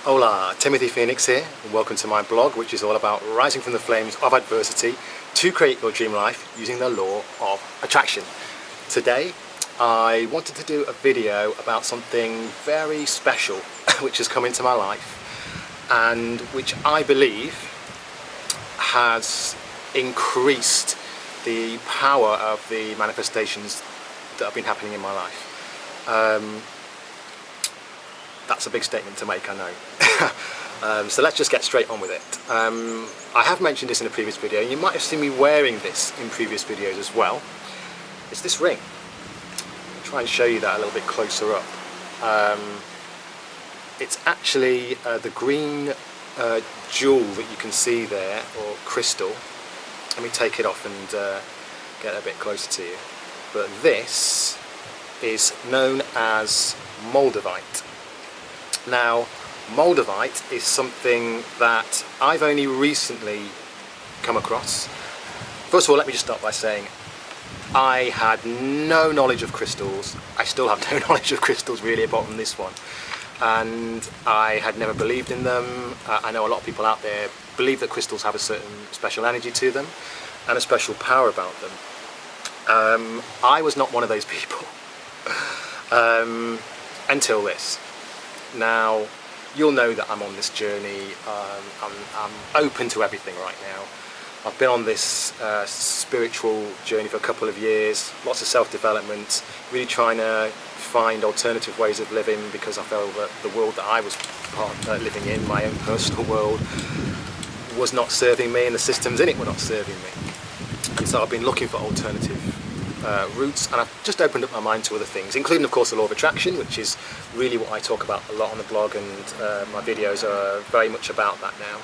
Hola, Timothy Phoenix here, and welcome to my blog, which is all about rising from the flames of adversity to create your dream life using the law of attraction. Today, I wanted to do a video about something very special which has come into my life and which I believe has increased the power of the manifestations that have been happening in my life. That's a big statement to make, I know. So let's just get straight on with it. I have mentioned this in a previous video, and you might have seen me wearing this in previous videos as well. It's this ring. I'll try and show you that a little bit closer up. It's actually the green jewel that you can see there, or crystal. Let me take it off and get a bit closer to you. But this is known as Moldavite. Now, Moldavite is something that I've only recently come across. First of all, let me just start by saying I had no knowledge of crystals. I still have no knowledge of crystals really, apart from this one. And I had never believed in them. I know a lot of people out there believe that crystals have a certain special energy to them and a special power about them. I was not one of those people until this. Now, you'll know that I'm on this journey. I'm open to everything right now. I've been on this spiritual journey for a couple of years, lots of self-development, really trying to find alternative ways of living, because I felt that the world that I was living in, my own personal world, was not serving me, and the systems in it were not serving me. And so I've been looking for alternative routes, and I've just opened up my mind to other things, including of course the law of attraction, which is really what I talk about a lot on the blog, and my videos are very much about that now.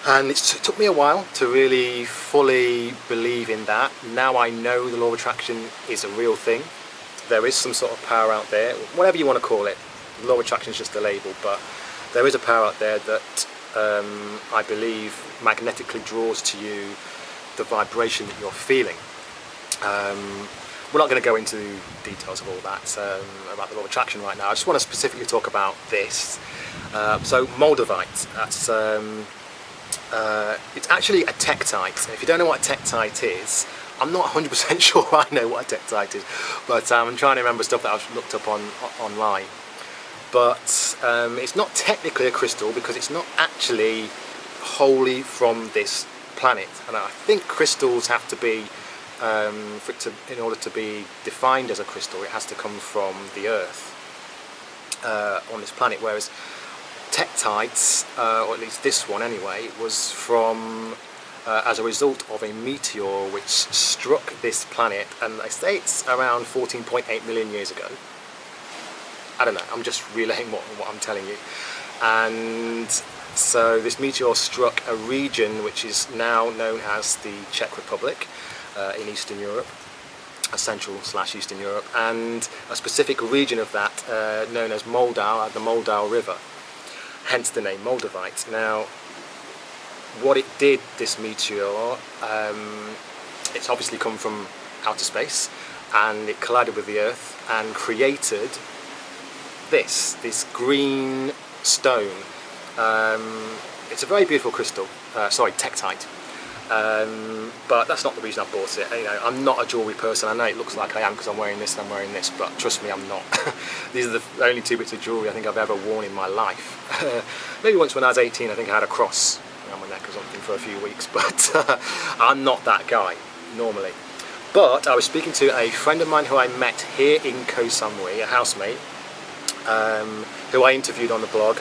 And it took me a while to really fully believe in that. Now I know the law of attraction is a real thing. There is some sort of power out there, whatever you want to call it. The law of attraction is just a label, but there is a power out there that I believe magnetically draws to you the vibration that you're feeling. We're not going to go into details of all that about the law of attraction right now. I just want to specifically talk about this. So Moldavite, that's it's actually a Tektite. If you don't know what a Tektite is, I'm not 100% sure I know what a Tektite is, but I'm trying to remember stuff that I've looked up online. But it's not technically a crystal, because it's not actually wholly from this planet, and I think crystals have to be in order to be defined as a crystal, it has to come from the Earth on this planet, whereas Tektites, or at least this one anyway, was from as a result of a meteor which struck this planet, and they say it's around 14.8 million years ago. I don't know, I'm just relaying what I'm telling you. And so this meteor struck a region which is now known as the Czech Republic, in Eastern Europe, Central/Eastern Europe, and a specific region of that known as Moldau, the Moldau River, hence the name Moldavite. Now, what it did, this meteor, it's obviously come from outer space, and it collided with the Earth and created this green stone. It's a very beautiful crystal, Tektite. But that's not the reason I bought it. You know, I'm not a jewellery person. I know it looks like I am because I'm wearing this and I'm wearing this, but trust me, I'm not. These are the only two bits of jewellery I think I've ever worn in my life. Maybe once when I was 18, I think I had a cross around my neck or something for a few weeks, but I'm not that guy normally. But I was speaking to a friend of mine who I met here in Koh Samui, a housemate, who I interviewed on the blog.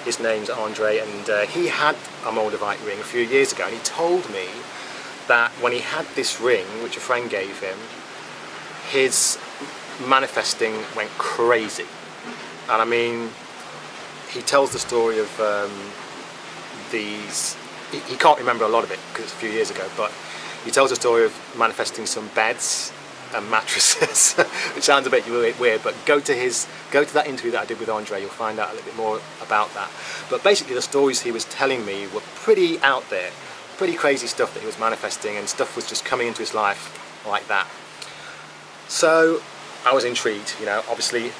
His name's Andre, and he had a Moldavite ring a few years ago, and he told me that when he had this ring, which a friend gave him, his manifesting went crazy. And I mean, he tells the story of he can't remember a lot of it because it's a few years ago, but he tells the story of manifesting some beds and mattresses, which sounds a bit weird, but go to that interview that I did with Andre, you'll find out a little bit more about that. But basically the stories he was telling me were pretty out there, pretty crazy stuff that he was manifesting, and stuff was just coming into his life like that. So I was intrigued, you know, obviously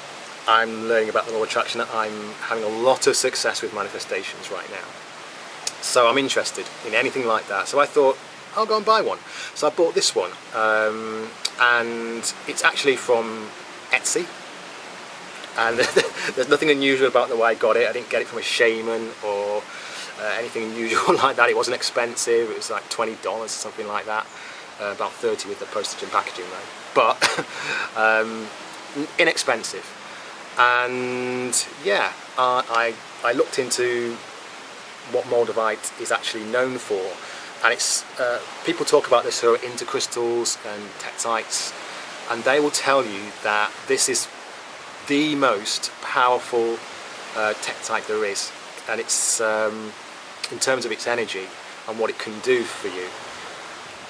I'm learning about the law of attraction. I'm having a lot of success with manifestations right now. So I'm interested in anything like that. So I thought, I'll go and buy one. So I bought this one. And it's actually from Etsy. And there's nothing unusual about the way I got it. I didn't get it from a shaman or anything unusual like that. It wasn't expensive. It was like $20 or something like that. About 30 with the postage and packaging though. But inexpensive. And yeah, I looked into what Moldavite is actually known for. And it's people talk about this who are into crystals and tektites, and they will tell you that this is the most powerful tektite there is, and it's in terms of its energy and what it can do for you.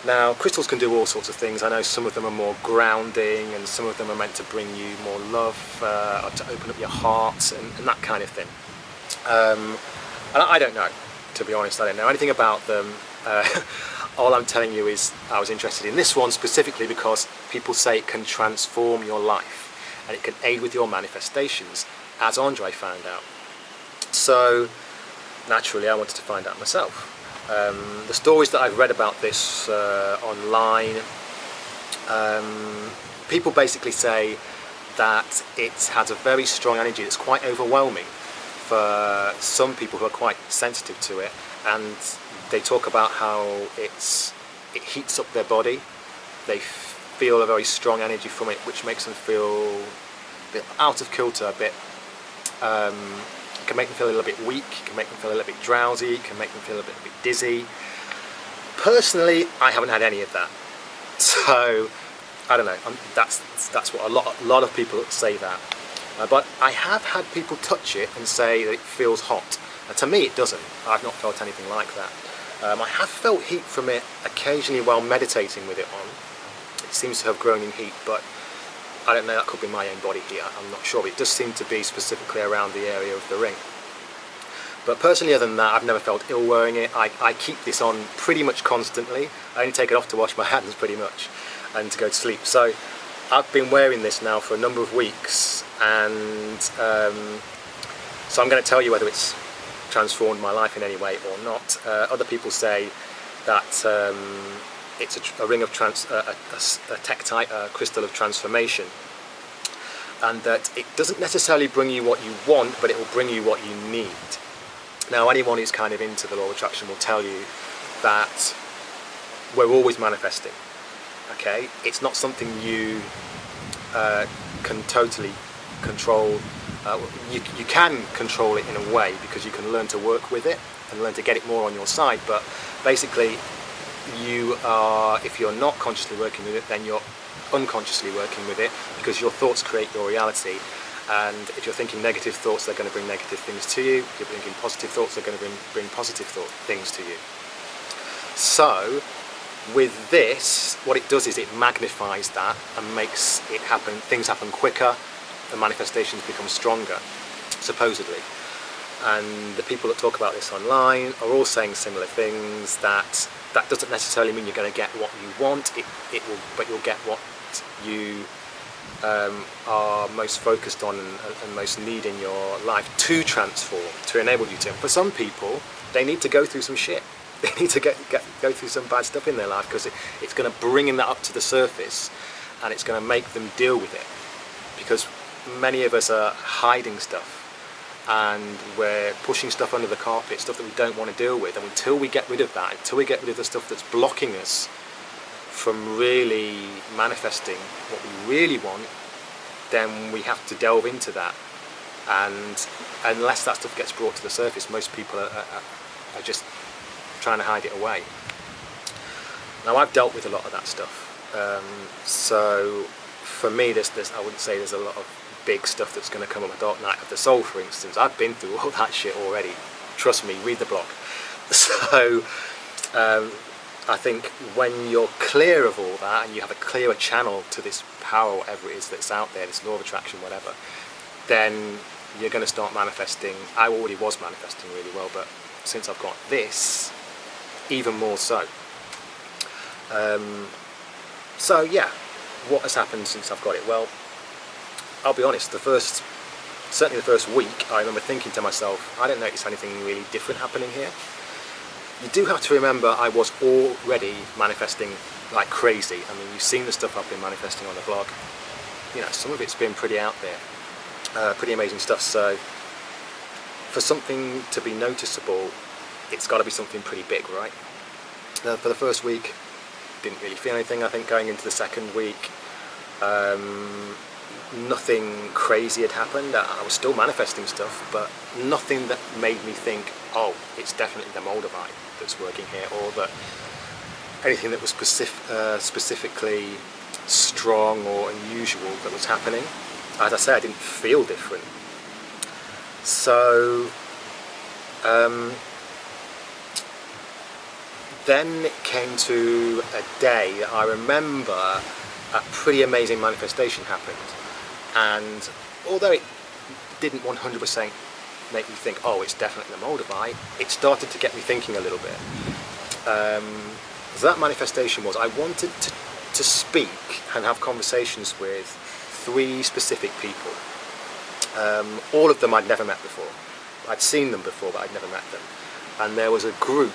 Now, crystals can do all sorts of things. I know some of them are more grounding, and some of them are meant to bring you more love, or to open up your heart, and that kind of thing. And I don't know, to be honest. I don't know anything about them. All I'm telling you is I was interested in this one specifically because people say it can transform your life and it can aid with your manifestations, as Andre found out. So naturally I wanted to find out myself. The stories that I've read about this online, people basically say that it has a very strong energy that's quite overwhelming for some people who are quite sensitive to it, and they talk about how it heats up their body. They feel a very strong energy from it, which makes them feel a bit out of kilter, a bit. It can make them feel a little bit weak. It can make them feel a little bit drowsy. It can make them feel a bit dizzy. Personally, I haven't had any of that, so I don't know. That's what a lot of people say that. But I have had people touch it and say that it feels hot. And to me, it doesn't. I've not felt anything like that. I have felt heat from it occasionally while meditating with it on. It seems to have grown in heat, but I don't know, that could be my own body heat, I'm not sure. But it does seem to be specifically around the area of the ring. But personally, other than that, I've never felt ill wearing it. I keep this on pretty much constantly. I only take it off to wash my hands pretty much and to go to sleep. So I've been wearing this now for a number of weeks, and so I'm going to tell you whether it's transformed my life in any way or not. Other people say that it's a ring of a tektite, a crystal of transformation, and that it doesn't necessarily bring you what you want, but it will bring you what you need. Now, anyone who's kind of into the law of attraction will tell you that we're always manifesting. Okay, it's not something you can totally control. You can control it in a way, because you can learn to work with it and learn to get it more on your side, but basically you are, if you're not consciously working with it, then you're unconsciously working with it, because your thoughts create your reality. And if you're thinking negative thoughts, they're going to bring negative things to you. If you're thinking positive thoughts, they're going to bring positive things to you. So with this, what it does is it magnifies that and makes it happen. Things happen quicker, and manifestations become stronger, supposedly. And the people that talk about this online are all saying similar things. That doesn't necessarily mean you're going to get what you want. But you'll get what you are most focused on and most need in your life to transform, to enable you to. And for some people, they need to go through some shit. They need to go through some bad stuff in their life, because it's going to bring that up to the surface, and it's going to make them deal with it. Because many of us are hiding stuff, and we're pushing stuff under the carpet, stuff that we don't want to deal with. And until we get rid of that, until we get rid of the stuff that's blocking us from really manifesting what we really want, then we have to delve into that. And unless that stuff gets brought to the surface, most people are just trying to hide it away. Now, I've dealt with a lot of that stuff. So for me, I wouldn't say there's a lot of big stuff that's going to come up. A dark night of the soul, for instance. I've been through all that shit already. Trust me, read the blog. So I think when you're clear of all that, and you have a clearer channel to this power, whatever it is that's out there, this law of attraction, whatever, then you're going to start manifesting. I already was manifesting really well, but since I've got this, even more so. So yeah, what has happened since I've got it? Well, I'll be honest, the first certainly the first week, I remember thinking to myself, I don't notice anything really different happening here. You do have to remember I was already manifesting like crazy. I mean, you've seen the stuff I've been manifesting on the blog. You know, some of it's been pretty out there, pretty amazing stuff. So for something to be noticeable, it's got to be something pretty big, right? For the first week, didn't really feel anything. I think going into the second week, nothing crazy had happened. I was still manifesting stuff, but nothing that made me think, oh, it's definitely the Moldavite that's working here, or that anything that was specifically strong or unusual that was happening. As I say, I didn't feel different. So then it came to a day that I remember a pretty amazing manifestation happened, and although it didn't 100% make me think, oh, it's definitely the Moldavite, it started to get me thinking a little bit. So that manifestation was, I wanted to speak and have conversations with 3 specific people. All of them I'd never met before. I'd seen them before, but I'd never met them. And there was a group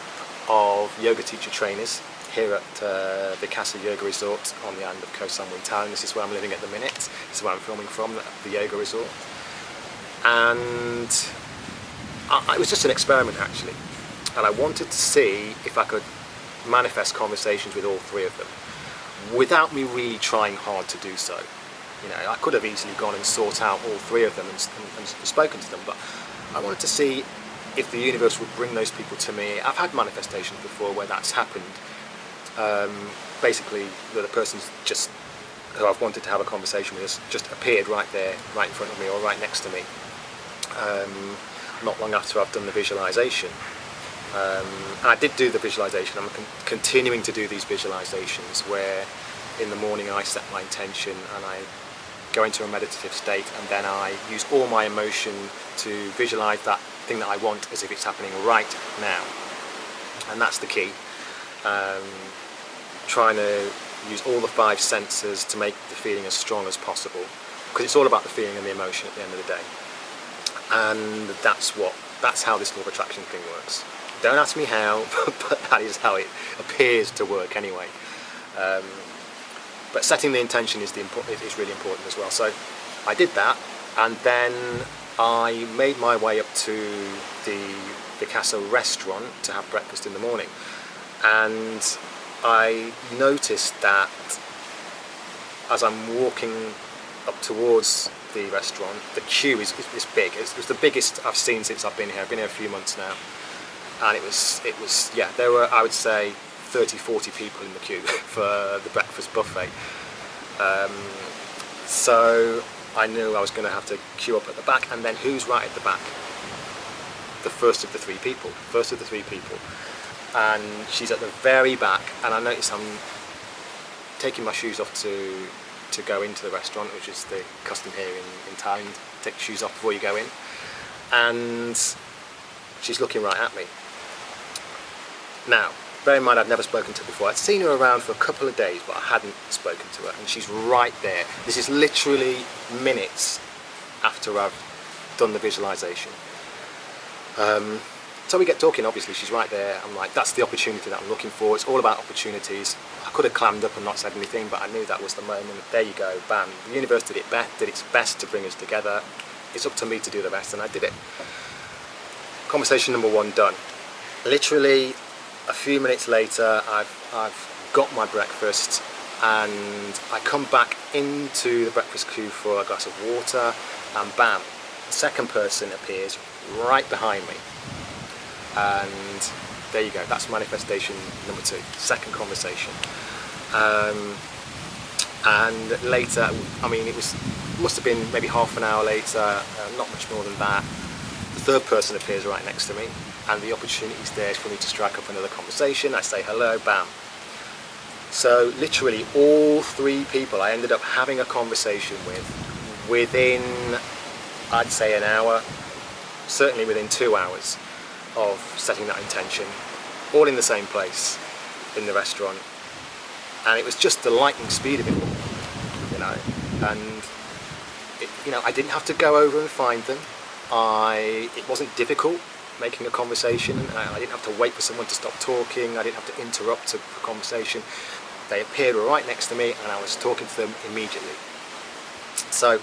of yoga teacher trainers here at the Casa Yoga Resort on the island of Koh Samui, Thailand. This is where I'm living at the minute. This is where I'm filming from, the yoga resort. And it was just an experiment, actually. And I wanted to see if I could manifest conversations with all 3 of them without me really trying hard to do so. You know, I could have easily gone and sought out all 3 of them and spoken to them, but I wanted to see if the universe would bring those people to me. I've had manifestations before where that's happened. Basically, the person's just who I've wanted to have a conversation with has just appeared right there, right in front of me, or right next to me. Not long after I've done the visualization. And I did do the visualization. I'm continuing to do these visualizations where in the morning I set my intention and I go into a meditative state, and then I use all my emotion to visualize that thing that I want as if it's happening right now. And that's the key. Trying to use all the 5 senses to make the feeling as strong as possible, because it's all about the feeling and the emotion at the end of the day. And that's how this law of attraction thing works. Don't ask me how, but that is how it appears to work anyway. But setting the intention is really important as well. So I did that, and then I made my way up to the Casa restaurant to have breakfast in the morning. And I noticed that as I'm walking up towards the restaurant, the queue is big. It was the biggest I've seen since I've been here. I've been here a few months now, and it was yeah, there were, I would say, 30-40 people in the queue for the breakfast buffet. So I knew I was going to have to queue up at the back, and then who's right at the back? The first of the 3 people. First of the 3 people. And she's at the very back, and I notice I'm taking my shoes off to go into the restaurant, which is the custom here in Thailand. Take your shoes off before you go in. And she's looking right at me. Now, bear in mind, I'd never spoken to her before. I'd seen her around for a couple of days, but I hadn't spoken to her, and she's right there. This is literally minutes after I've done the visualization. So we get talking. Obviously she's right there. I'm like, that's the opportunity that I'm looking for. It's all about opportunities. I could have clammed up and not said anything, but I knew that was the moment. There you go, bam. The universe did its best to bring us together. It's up to me to do the rest, and I did it. Conversation number 1 done. Literally a few minutes later, I've got my breakfast, and I come back into the breakfast queue for a glass of water, and bam, the second person appears right behind me. And there you go, that's manifestation number 2, second conversation. And later, I mean, must have been maybe half an hour later, not much more than that, the third person appears right next to me, and the opportunity is there for me to strike up another conversation. I say hello, bam. So literally all 3 people I ended up having a conversation with within, I'd say, an hour, certainly within 2 hours of setting that intention, all in the same place in the restaurant. And it was just the lightning speed of it all, you know. And I didn't have to go over and find them. It wasn't difficult making a conversation. I didn't have to wait for someone to stop talking. I didn't have to interrupt a conversation. They appeared right next to me and I was talking to them immediately. So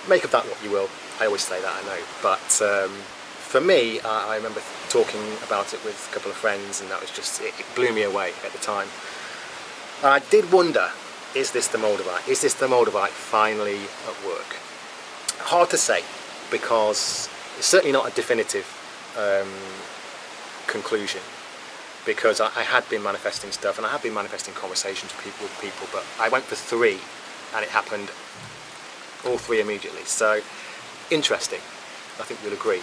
make of that what you will. I always say that, I know, but for me, I remember talking about it with a couple of friends, and that was just, it blew me away at the time. I did wonder, is this the Moldavite? Is this the Moldavite finally at work? Hard to say, because it's certainly not a definitive conclusion, because I had been manifesting stuff, and I had been manifesting conversations with people, but I went for 3, and it happened all 3 immediately. So interesting, I think you'll agree.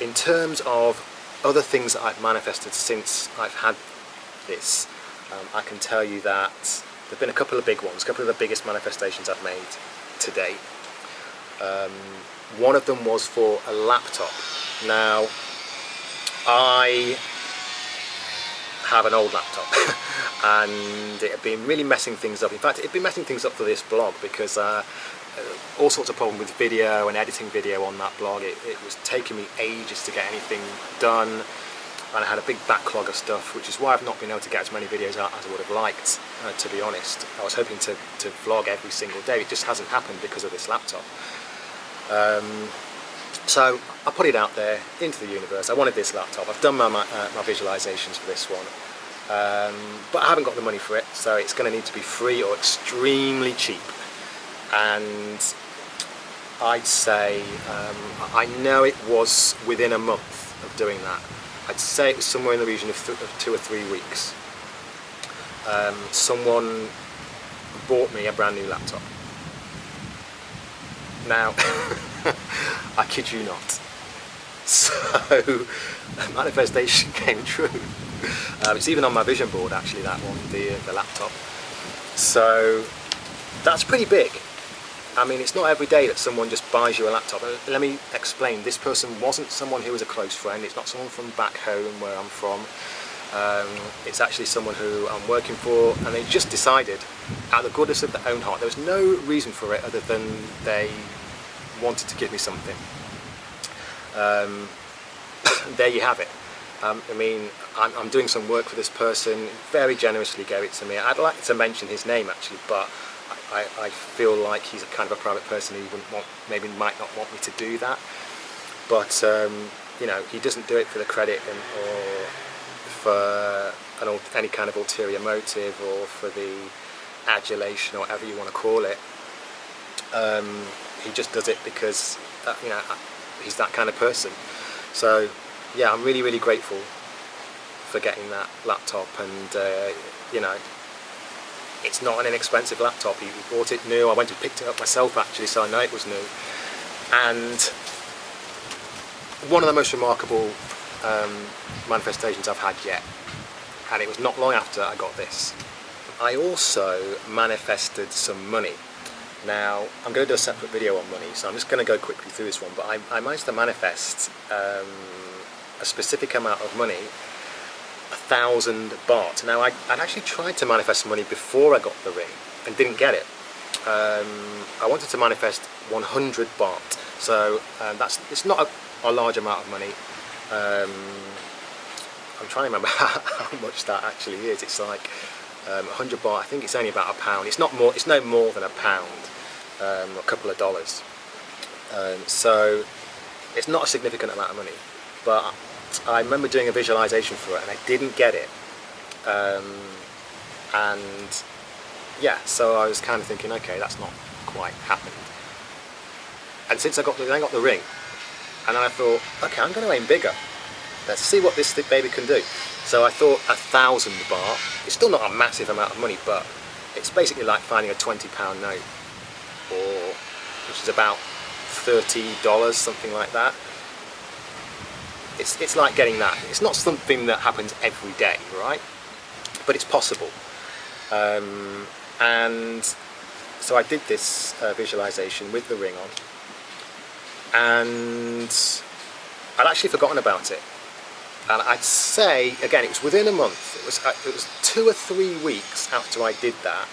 In terms of other things that I've manifested since I've had this, I can tell you that there have been a couple of big ones, a couple of the biggest manifestations I've made to date. One of them was for a laptop. Now, I have an old laptop and it had been really messing things up. In fact, it had been messing things up for this blog, because all sorts of problems with video and editing video on that blog. It was taking me ages to get anything done, and I had a big backlog of stuff, which is why I've not been able to get as many videos out as I would have liked, to be honest. I was hoping to vlog every single day. It just hasn't happened because of this laptop. So I put it out there into the universe. I wanted this laptop. I've done my visualizations for this one, but I haven't got the money for it, so it's going to need to be free or extremely cheap. And I'd say, I know it was within a month of doing that. I'd say it was somewhere in the region of 2 or 3 weeks. Someone bought me a brand new laptop. Now, I kid you not. So, manifestation came true. It's even on my vision board, actually, that one, the laptop. So, that's pretty big. I mean, it's not every day that someone just buys you a laptop. Let me explain. This person wasn't someone who was a close friend. It's not someone from back home where I'm from. It's actually someone who I'm working for, and they just decided, out of the goodness of their own heart, there was no reason for it other than they wanted to give me something. There you have it. I mean, I'm doing some work for this person, very generously gave it to me. I'd like to mention his name, actually, but I feel like he's a kind of a private person. He wouldn't want, maybe might not want me to do that. But you know, he doesn't do it for the credit or for any kind of ulterior motive, or for the adulation, or whatever you want to call it. He just does it because you know, he's that kind of person. So yeah, I'm really, really grateful for getting that laptop, and you know, it's not an inexpensive laptop. He bought it new. I went and picked it up myself, actually, so I know it was new. And one of the most remarkable manifestations I've had yet, and it was not long after I got this. I also manifested some money. Now, I'm going to do a separate video on money, so I'm just going to go quickly through this one, but I managed to manifest a specific amount of money, 1,000 baht. Now, I'd actually tried to manifest money before I got the ring and didn't get it. I wanted to manifest 100 baht, so it's not a large amount of money. I'm trying to remember how much that actually is. It's like 100 baht. I think it's only about £1. It's not more. It's no more than £1, a couple of dollars. So it's not a significant amount of money, but I remember doing a visualization for it and I didn't get it. And yeah, so I was kind of thinking, okay, that's not quite happened. And since I got the ring, and then I thought, okay, I'm going to aim bigger. Let's see what this baby can do. So I thought 1,000 baht. It's still not a massive amount of money, but it's basically like finding a £20 note, which is about $30, something like that. It's like getting that. It's not something that happens every day, right? But it's possible. And so I did this visualization with the ring on, and I'd actually forgotten about it. And I'd say, again, it was within a month. It was 2 or 3 weeks after I did that.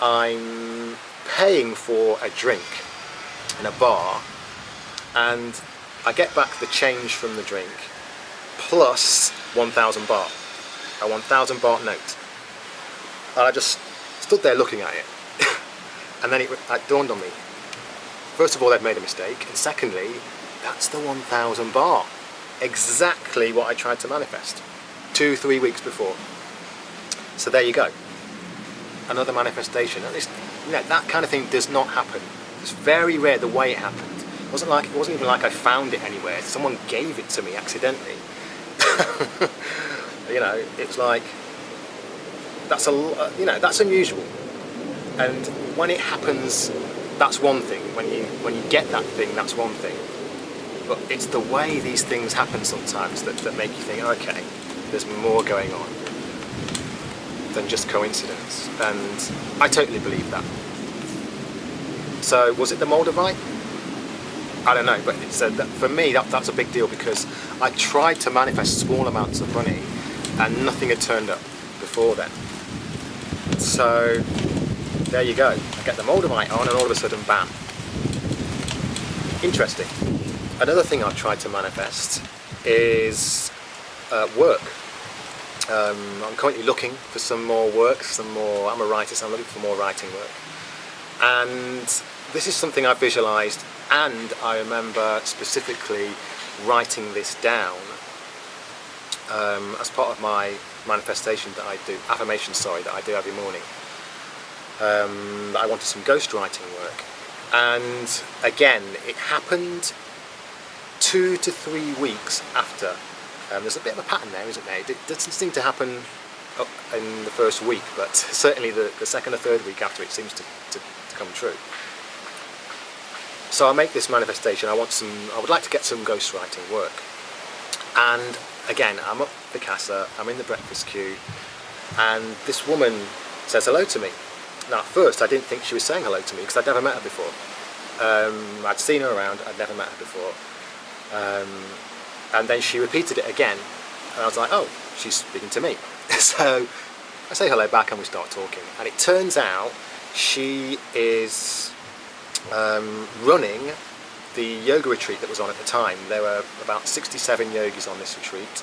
I'm paying for a drink in a bar, and I get back the change from the drink plus 1,000 baht, a 1,000 baht note. And I just stood there looking at it, and then it dawned on me. First of all, they'd made a mistake, and secondly, that's the 1,000 baht. Exactly what I tried to manifest 2-3 weeks before. So there you go. Another manifestation. And that kind of thing does not happen. It's very rare the way it happened. It wasn't even like I found it anywhere. Someone gave it to me accidentally. You know, it was like, that's unusual. And when it happens, that's one thing. When you get that thing, that's one thing. But it's the way these things happen sometimes that make you think, okay, there's more going on than just coincidence. And I totally believe that. So was it the Moldavite? I don't know, but for me that's a big deal, because I tried to manifest small amounts of money and nothing had turned up before then. So there you go. I get the Moldavite on and all of a sudden, bam. Interesting. Another thing I've tried to manifest is work. I'm currently looking for some more work, I'm a writer, so I'm looking for more writing work. And this is something I visualised, and I remember specifically writing this down as part of my manifestation that I do, affirmation, sorry, that I do every morning. I wanted some ghostwriting work. And again, it happened 2 to 3 weeks after. There's a bit of a pattern there, isn't there? It doesn't seem to happen in the first week, but certainly the second or third week after it seems to come true. So I make this manifestation. I would like to get some ghostwriting work. And again, I'm up the casa, I'm in the breakfast queue, and this woman says hello to me. Now at first I didn't think she was saying hello to me because I'd never met her before. I'd seen her around, I'd never met her before. And then she repeated it again, and I was like, oh, she's speaking to me. So I say hello back and we start talking, and it turns out she is running the yoga retreat that was on at the time. There were about 67 yogis on this retreat,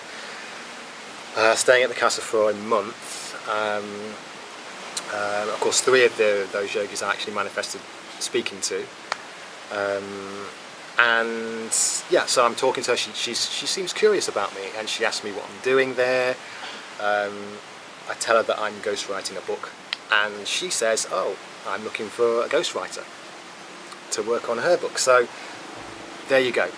staying at the casa for a month. Of course, 3 of those yogis I actually manifested speaking to. And yeah, so I'm talking to her. She seems curious about me, and she asks me what I'm doing there. I tell her that I'm ghostwriting a book, and she says, oh, I'm looking for a ghostwriter to work on her book. So there you go.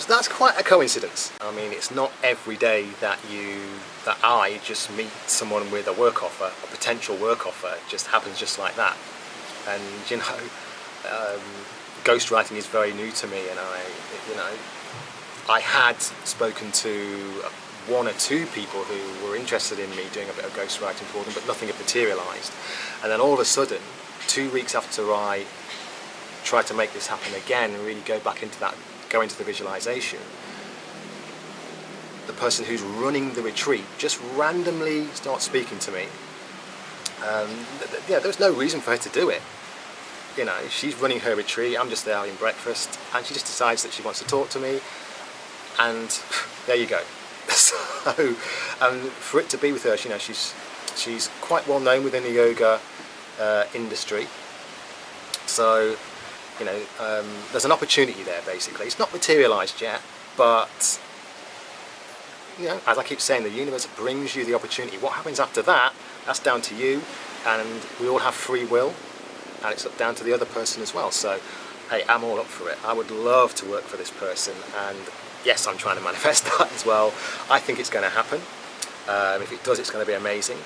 That's quite a coincidence. I mean, it's not every day that I just meet someone with a work offer, a potential work offer. It just happens just like that. And you know, ghostwriting is very new to me, and I had spoken to 1 or 2 people who were interested in me doing a bit of ghostwriting for them, but nothing had materialised. And then all of a sudden, 2 weeks after I tried to make this happen again and really go into the visualisation, the person who's running the retreat just randomly starts speaking to me. Yeah, there's no reason for her to do it. You know, she's running her retreat, I'm just there having breakfast, and she just decides that she wants to talk to me, and there you go. So, for it to be with her, you know, she's quite well known within the yoga industry. So, you know, there's an opportunity there basically. It's not materialised yet, but you know, as I keep saying, the universe brings you the opportunity. What happens after that, that's down to you, and we all have free will. And it's up down to the other person as well. So, hey, I'm all up for it. I would love to work for this person, and yes, I'm trying to manifest that as well. I think it's going to happen. If it does, it's going to be amazing,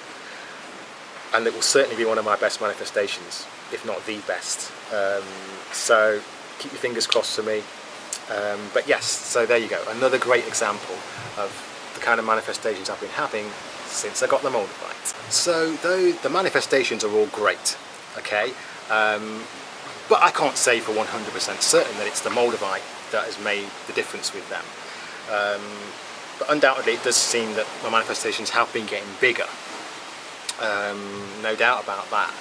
and it will certainly be one of my best manifestations, if not the best. So keep your fingers crossed for me. But yes, so there you go. Another great example of the kind of manifestations I've been having since I got the Moldavite. So though the manifestations are all great, okay, but I can't say for 100% certain that it's the Moldavite that has made the difference with them. But undoubtedly it does seem that my manifestations have been getting bigger. No doubt about that.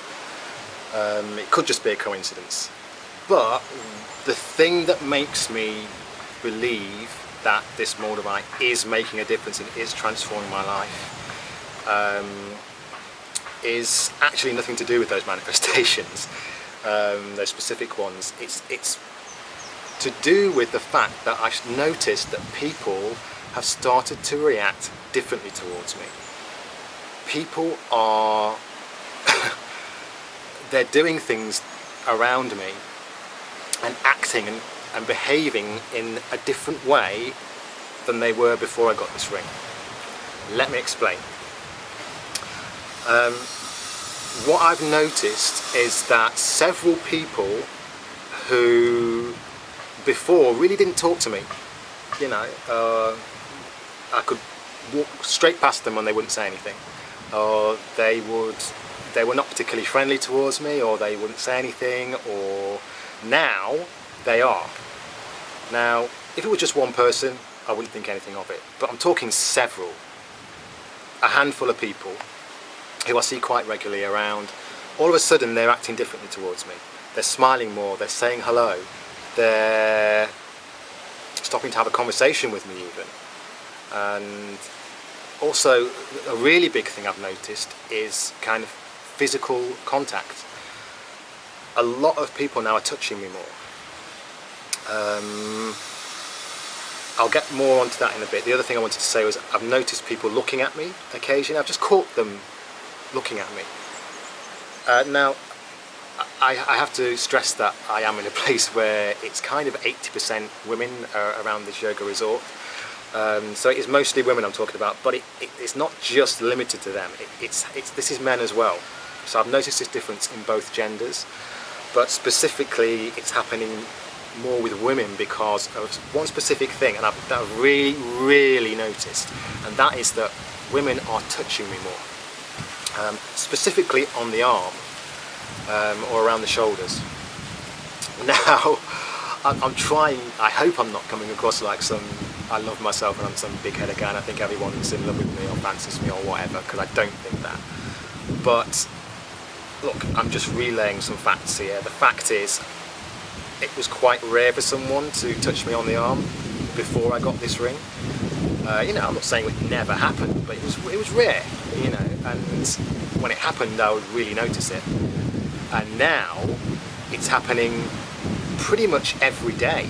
It could just be a coincidence. But the thing that makes me believe that this Moldavite is making a difference and is transforming my life is actually nothing to do with those manifestations, those specific ones. It's to do with the fact that I've noticed that people have started to react differently towards me. People are they're doing things around me and acting and behaving in a different way than they were before I got this ring. Let me explain. What I've noticed is that several people who before really didn't talk to me, you know, I could walk straight past them and they wouldn't say anything, or they were not particularly friendly towards me, or they wouldn't say anything, or now they are. Now, if it was just one person, I wouldn't think anything of it, but I'm talking several, a handful of people who I see quite regularly around. All of a sudden they're acting differently towards me. They're smiling more, they're saying hello, they're stopping to have a conversation with me even. And also a really big thing I've noticed is kind of physical contact. A lot of people now are touching me more. I'll get more onto that in a bit. The other thing I wanted to say was I've noticed people looking at me occasionally. I've just caught them looking at me. Now, I have to stress that I am in a place where it's kind of 80% women around this yoga resort. So it is mostly women I'm talking about, but it's not just limited to them. This is men as well. So I've noticed this difference in both genders, but specifically it's happening more with women because of one specific thing, and that I've really noticed, and that is that women are touching me more, specifically on the arm or around the shoulders. Now, I'm trying, I hope I'm not coming across like I love myself and I'm some big-headed guy and I think everyone's in love with me or fancies me or whatever, because I don't think that. But look, I'm just relaying some facts here. The fact is, it was quite rare for someone to touch me on the arm before I got this ring. You know, I'm not saying it never happened, but it was rare, you know, and when it happened I would really notice it. And now it's happening pretty much every day.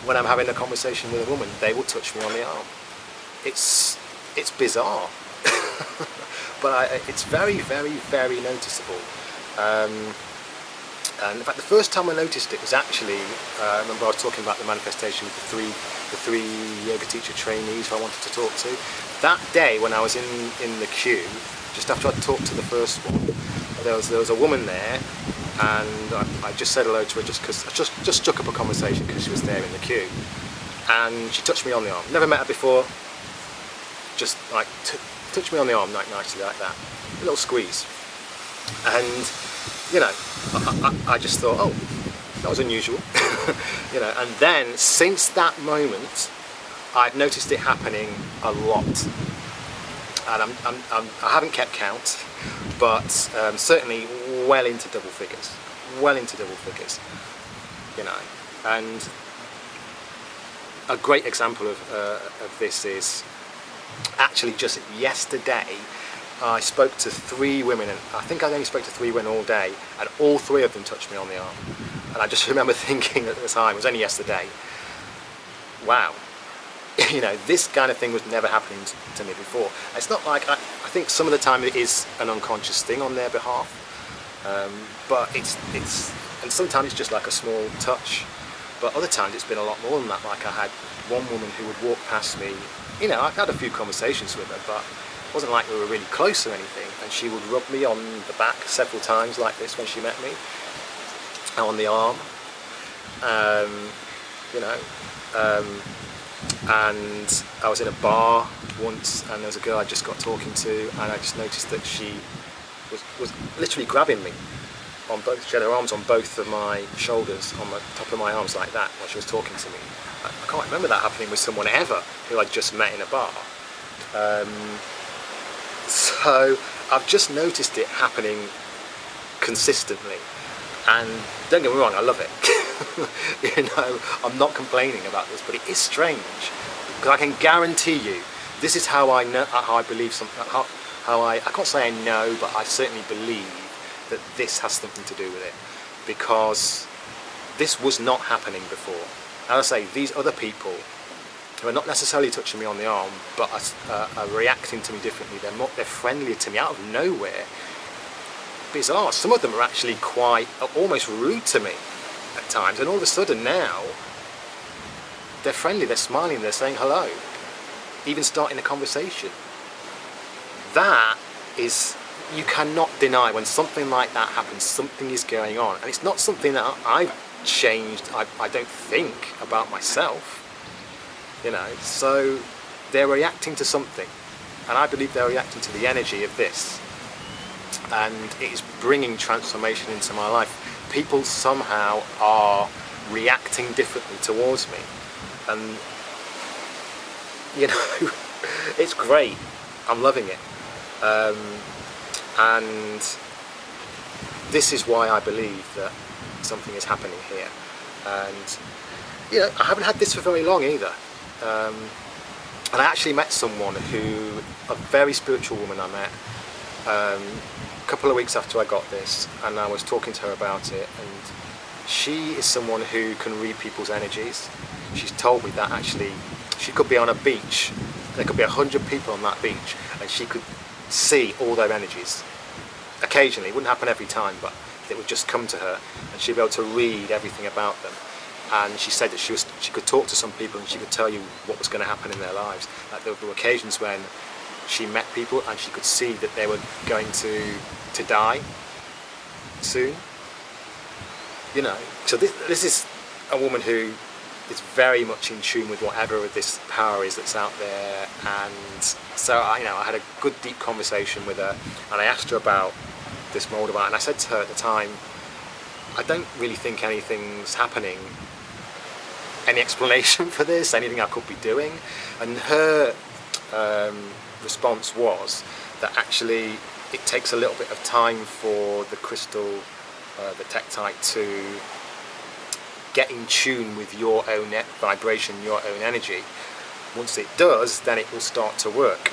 When I'm having a conversation with a woman, they will touch me on the arm. It's bizarre, but it's very noticeable. And in fact, the first time I noticed it was actually, I remember I was talking about the manifestation with the three yoga teacher trainees who I wanted to talk to. That day when I was in the queue, just after I'd talked to the first one, there was a woman there, and I just said hello to her just because I just struck up a conversation because she was there in the queue, and she touched me on the arm. Never met her before, just like touched me on the arm like nicely like that, a little squeeze, and you know, I just thought, oh, that was unusual, you know. And then since that moment, I've noticed it happening a lot, and I haven't kept count, but certainly well into double figures, you know. And a great example of this is actually just yesterday. I spoke to 3 women, and I think I only spoke to 3 women all day, and all 3 of them touched me on the arm. And I just remember thinking at the time, it was only yesterday, wow, you know, this kind of thing was never happening to me before. It's not like, I think some of the time it is an unconscious thing on their behalf, but and sometimes it's just like a small touch, but other times it's been a lot more than that. Like I had one woman who would walk past me, you know, I've had a few conversations with her, but it wasn't like we were really close or anything, and she would rub me on the back several times like this when she met me, on the arm, you know, and I was in a bar once, and there was a girl I just got talking to, and I just noticed that she was literally grabbing me on both, she had her arms on both of my shoulders, on the top of my arms like that while she was talking to me. I can't remember that happening with someone ever who I'd just met in a bar. So I've just noticed it happening consistently. And don't get me wrong, I love it. You know, I'm not complaining about this, but it is strange, because I can guarantee you, this is how I know, how I believe something, how I can't say I know, but I certainly believe that this has something to do with it, because this was not happening before. As I say, these other people who are not necessarily touching me on the arm, but are reacting to me differently. They're friendlier to me out of nowhere. Bizarre. Some of them are actually quite, almost rude to me at times, and all of a sudden now they're friendly, they're smiling, they're saying hello, even starting a conversation. That is, you cannot deny when something like that happens, something is going on, and it's not something that I've changed, I don't think, about myself, you know. So they're reacting to something, and I believe they're reacting to the energy of this, and it is bringing transformation into my life. People somehow are reacting differently towards me, and you know, it's great. I'm loving it, and this is why I believe that something is happening here. And you know, I haven't had this for very long either, and I actually met someone who, a very spiritual woman I met, a couple of weeks after I got this, and I was talking to her about it, and she is someone who can read people's energies. She's told me that actually she could be on a beach, there could be 100 people on that beach, and she could see all their energies. Occasionally, it wouldn't happen every time, but it would just come to her, and she'd be able to read everything about them. And she said that she could talk to some people and she could tell you what was going to happen in their lives. Like, there were occasions when she met people and she could see that they were going to die soon. You know, so this is a woman who is very much in tune with whatever this power is that's out there. And so I had a good deep conversation with her, and I asked her about this Moldavite, and I said to her at the time, I don't really think anything's happening, any explanation for this, anything I could be doing. And her response was that actually it takes a little bit of time for the crystal, the Tektite, to get in tune with your own vibration, your own energy. Once it does, then it will start to work.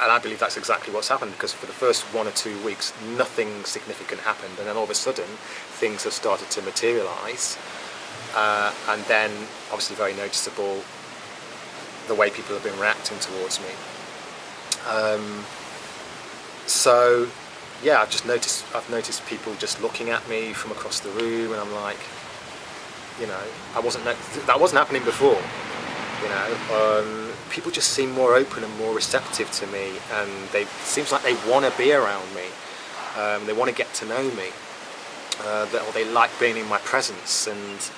And I believe that's exactly what's happened, because for the first 1 or 2 weeks nothing significant happened, and then all of a sudden things have started to materialise, and then obviously very noticeable the way people have been reacting towards me. So yeah, I've noticed people just looking at me from across the room, and I'm like, you know, that wasn't happening before. You know, people just seem more open and more receptive to me, and it seems like they want to be around me. They want to get to know me, or they like being in my presence, and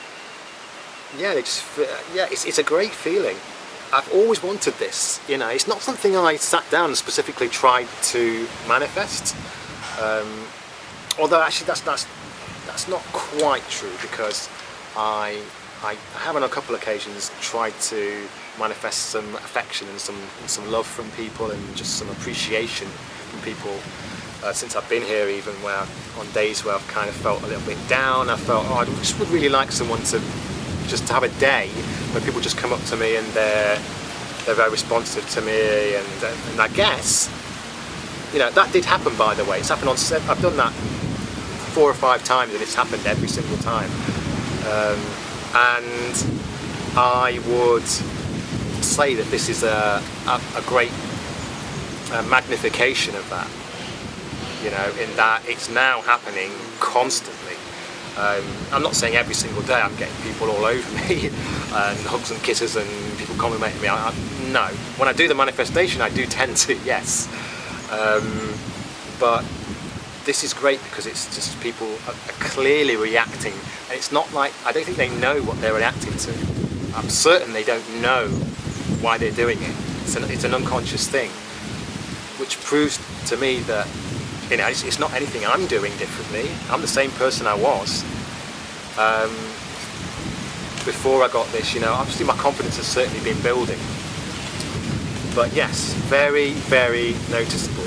yeah, it's a great feeling. I've always wanted this. You know, it's not something I sat down and specifically tried to manifest. Although actually that's not quite true, because I have on a couple of occasions tried to manifest some affection and some love from people, and just some appreciation from people since I've been here, even where on days where I've kind of felt a little bit down, I felt, I just would really like someone to have a day where people just come up to me and they're very responsive to me, and I guess, you know, that did happen, by the way. It's happened I've done that 4 or 5 times, and it's happened every single time. And I would say that this is a great magnification of that, you know, in that it's now happening constantly. I'm not saying every single day I'm getting people all over me and hugs and kisses and people complimenting me. No, when I do the manifestation I do tend to, yes. But this is great because it's just people are clearly reacting, and it's not like, I don't think they know what they're reacting to. I'm certain they don't know why they're doing it. It's an unconscious thing, which proves to me that, you know, it's not anything I'm doing differently. I'm the same person I was before I got this. You know, obviously my confidence has certainly been building, but yes, very, very noticeable.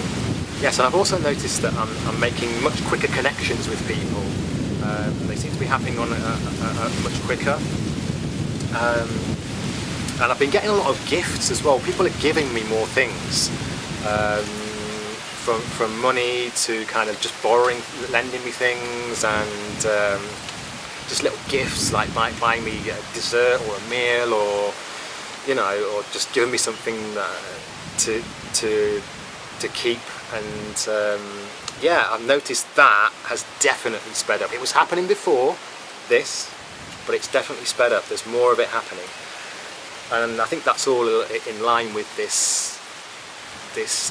Yes, and I've also noticed that I'm making much quicker connections with people. They seem to be happening on a much quicker. And I've been getting a lot of gifts as well. People are giving me more things, from money to kind of just borrowing, lending me things, and just little gifts like buying me a dessert or a meal, or or just giving me something to keep. And yeah, I've noticed that has definitely sped up. It was happening before this, but it's definitely sped up. There's more of it happening, and I think that's all in line with this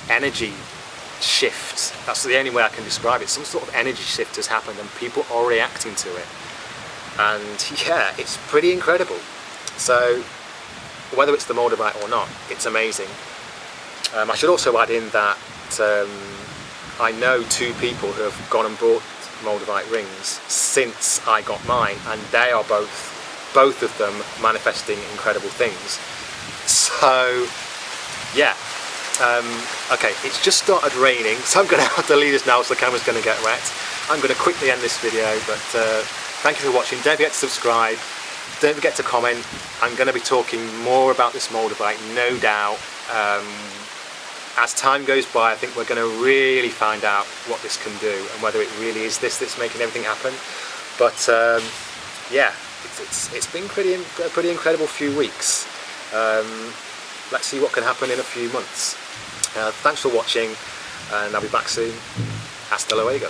energy shift. That's the only way I can describe it. Some sort of energy shift has happened and people are reacting to it, and yeah, it's pretty incredible. So whether it's the Moldavite or not, it's amazing. I should also add in that I know 2 people who have gone and bought Moldavite rings since I got mine, and they are both of them manifesting incredible things. So yeah, okay, it's just started raining, so I'm going to have to leave this now, so the camera's going to get wet. I'm going to quickly end this video, but thank you for watching. Don't forget to subscribe, don't forget to comment. I'm going to be talking more about this Moldavite, no doubt. As time goes by, I think we're going to really find out what this can do and whether it really is this that's making everything happen. But yeah, it's been a pretty incredible few weeks. Let's see what can happen in a few months. Thanks for watching, and I'll be back soon. Hasta luego.